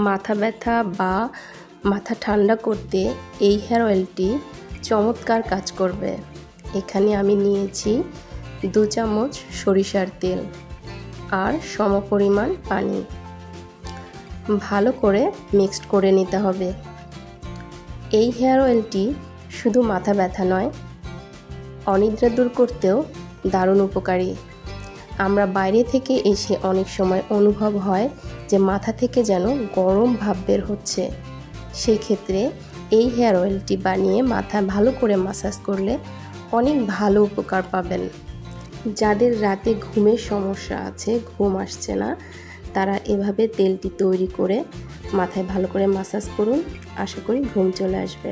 মাথা ব্যথা বা মাথা ঠান্ডা করতে এই হেয়ার অয়েলটি চমৎকার কাজ করবে। এখানে আমি নিয়েছি 2 চামচ সরিষার তেল আর সমপরিমাণ পানি। ভালো করে মিক্সড করে নিতে হবে। এই হেয়ার অয়েলটি শুধু মাথা ব্যথা নয়, অনিদ্রা দূর করতেও দারুণ উপকারী। আমরা বাইরে থেকে এসে অনেক সময় অনুভব হয় যে মাথা থেকে যেন গরম ভাব বের হচ্ছে। সেই ক্ষেত্রে এই হেয়ার অয়েলটি বানিয়ে মাথা ভালো করে ম্যাসাজ করলে অনেক ভালো উপকার পাবেন। যাদের রাতে ঘুমের সমস্যা আছে, ঘুম আসছে না, তারা এভাবে তেলটি তৈরি করে মাথায় ভালো করে ম্যাসাজ করুন। আশা করি ঘুম চলে আসবে।